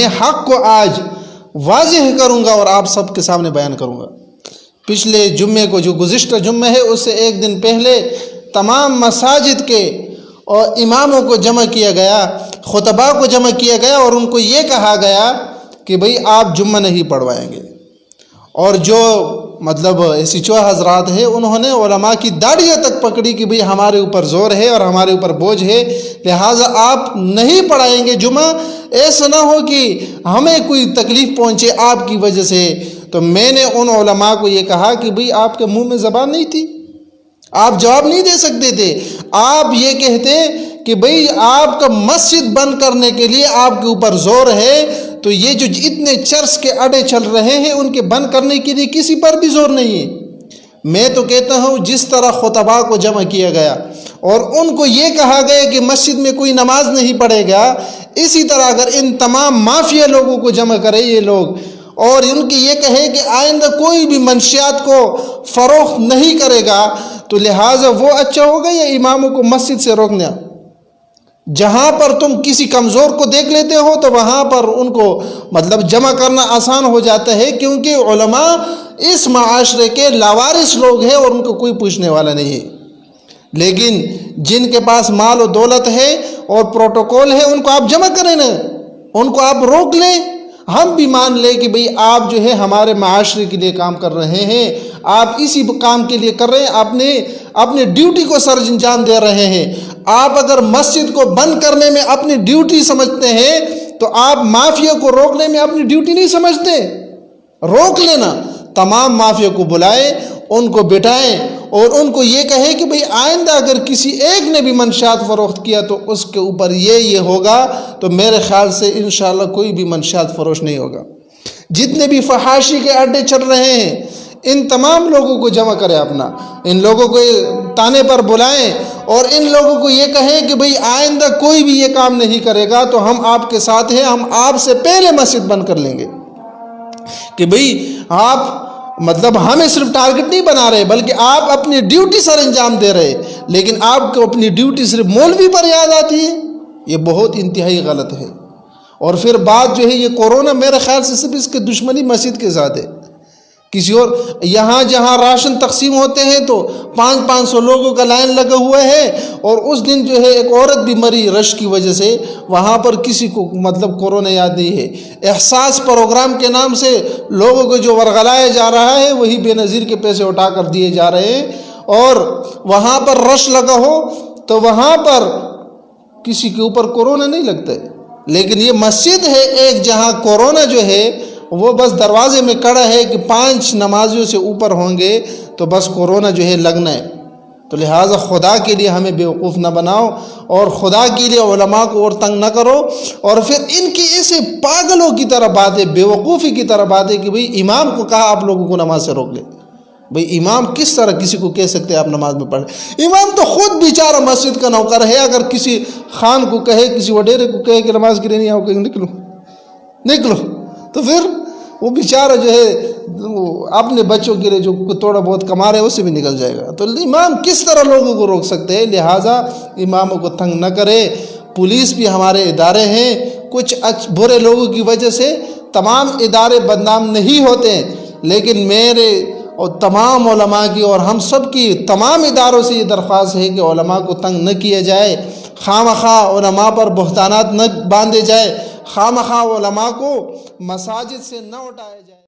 میں حق کو آج واضح کروں گا اور آپ سب کے سامنے بیان کروں گا۔ پچھلے جمعے کو جو گزشتہ جمعہ ہے اس سے ایک دن پہلے تمام مساجد کے اور اماموں کو جمع کیا گیا، خطباء کو جمع کیا گیا اور ان کو یہ کہا گیا کہ بھئی آپ جمعہ نہیں پڑھوائیں گے۔ اور جو مطلب ایسی چو حضرات ہیں انہوں نے علماء کی داڑھیاں تک پکڑی کہ بھئی ہمارے اوپر زور ہے اور ہمارے اوپر بوجھ ہے، لہٰذا آپ نہیں پڑھائیں گے جمعہ، ایسا نہ ہو کہ ہمیں کوئی تکلیف پہنچے آپ کی وجہ سے۔ تو میں نے ان علماء کو یہ کہا کہ بھئی آپ کے منہ میں زبان نہیں تھی، آپ جواب نہیں دے سکتے تھے۔ آپ یہ کہتے کہ بھئی آپ کا مسجد بند کرنے کے لیے آپ کے اوپر زور ہے، تو یہ جو اتنے چرس کے اڈے چل رہے ہیں ان کے بند کرنے کے لیے کسی پر بھی زور نہیں ہے۔ میں تو کہتا ہوں جس طرح خطباء کو جمع کیا گیا اور ان کو یہ کہا گیا کہ مسجد میں کوئی نماز نہیں پڑھے گا، اسی طرح اگر ان تمام مافیا لوگوں کو جمع کرے یہ لوگ اور ان کی یہ کہے کہ آئندہ کوئی بھی منشیات کو فروخت نہیں کرے گا، تو لہٰذا وہ اچھا ہوگا یا اماموں کو مسجد سے روکنا؟ جہاں پر تم کسی کمزور کو دیکھ لیتے ہو تو وہاں پر ان کو مطلب جمع کرنا آسان ہو جاتا ہے، کیونکہ علماء اس معاشرے کے لاوارث لوگ ہیں اور ان کو کوئی پوچھنے والا نہیں ہے۔ لیکن جن کے پاس مال و دولت ہے اور پروٹوکول ہے ان کو آپ جمع کریں نا، ان کو آپ روک لیں۔ ہم بھی مان لیں کہ بھئی آپ جو ہے ہمارے معاشرے کے لیے کام کر رہے ہیں، آپ اسی کام کے لیے کر رہے ہیں، اپنے ڈیوٹی کو سر انجام دے رہے ہیں۔ آپ اگر مسجد کو بند کرنے میں اپنی ڈیوٹی سمجھتے ہیں تو آپ مافیا کو روکنے میں اپنی ڈیوٹی نہیں سمجھتے۔ روک لینا، تمام مافیا کو بلائیں، ان کو بٹھائیں اور ان کو یہ کہے کہ بھئی آئندہ اگر کسی ایک نے بھی منشیات فروخت کیا تو اس کے اوپر یہ ہوگا، تو میرے خیال سے انشاءاللہ کوئی بھی منشیات فروش نہیں ہوگا۔ جتنے بھی فحاشی کے اڈے چل رہے ہیں ان تمام لوگوں کو جمع کریں، اپنا ان لوگوں کو تانے پر بلائیں اور ان لوگوں کو یہ کہیں کہ بھئی آئندہ کوئی بھی یہ کام نہیں کرے گا تو ہم آپ کے ساتھ ہیں، ہم آپ سے پہلے مسجد بند کر لیں گے۔ کہ بھئی آپ مطلب ہمیں صرف ٹارگٹ نہیں بنا رہے بلکہ آپ اپنی ڈیوٹی سر انجام دے رہے، لیکن آپ کو اپنی ڈیوٹی صرف مولوی پر یاد آتی ہے، یہ بہت انتہائی غلط ہے۔ اور پھر بات جو ہے یہ کورونا، میرے خیال سے صرف اس کی دشمنی مسجد کے ساتھ ہے، کسی اور یہاں جہاں راشن تقسیم ہوتے ہیں تو 500 لوگوں کا لائن لگا ہوا ہے، اور اس دن جو ہے ایک عورت بھی مری رش کی وجہ سے، وہاں پر کسی کو مطلب کورونا یاد نہیں ہے۔ احساس پروگرام کے نام سے لوگوں کو جو ورغلایا جا رہا ہے وہی بے نظیر کے پیسے اٹھا کر دیے جا رہے ہیں، اور وہاں پر رش لگا ہو تو وہاں پر کسی کے اوپر کورونا نہیں لگتا ہے۔ لیکن یہ مسجد ہے ایک جہاں کورونا جو ہے وہ بس دروازے میں کڑا ہے کہ 5 نمازیوں سے اوپر ہوں گے تو بس کورونا جو ہے لگنا ہے۔ تو لہٰذا خدا کے لیے ہمیں بیوقوف نہ بناؤ اور خدا کے لیے علماء کو اور تنگ نہ کرو، اور پھر ان کی ایسے پاگلوں کی طرح باتیں، بیوقوفی کی طرح باتیں کہ بھئی امام کو کہا آپ لوگوں کو نماز سے روک لے۔ بھئی امام کس طرح کسی کو کہہ سکتے ہیں آپ نماز میں پڑھیں؟ امام تو خود بیچارہ مسجد کا نوکر ہے، اگر کسی خان کو کہے، کسی وڈیرے کو کہے کہ نماز کے لیے نہیں آؤ، کہ نکلو، تو پھر وہ بیچارہ جو ہے اپنے بچوں کے لیے جو تھوڑا بہت کما رہے ہیں اس سے بھی نکل جائے گا۔ تو امام کس طرح لوگوں کو روک سکتے ہیں؟ لہٰذا اماموں کو تنگ نہ کرے۔ پولیس بھی ہمارے ادارے ہیں، کچھ برے لوگوں کی وجہ سے تمام ادارے بدنام نہیں ہوتے ہیں، لیکن میرے اور تمام علماء کی اور ہم سب کی تمام اداروں سے یہ درخواست ہے کہ علماء کو تنگ نہ کیا جائے، خواہ علماء پر بہتانات نہ باندھے جائے، خواہ علماء کو مساجد سے نہ اٹھایا جائے۔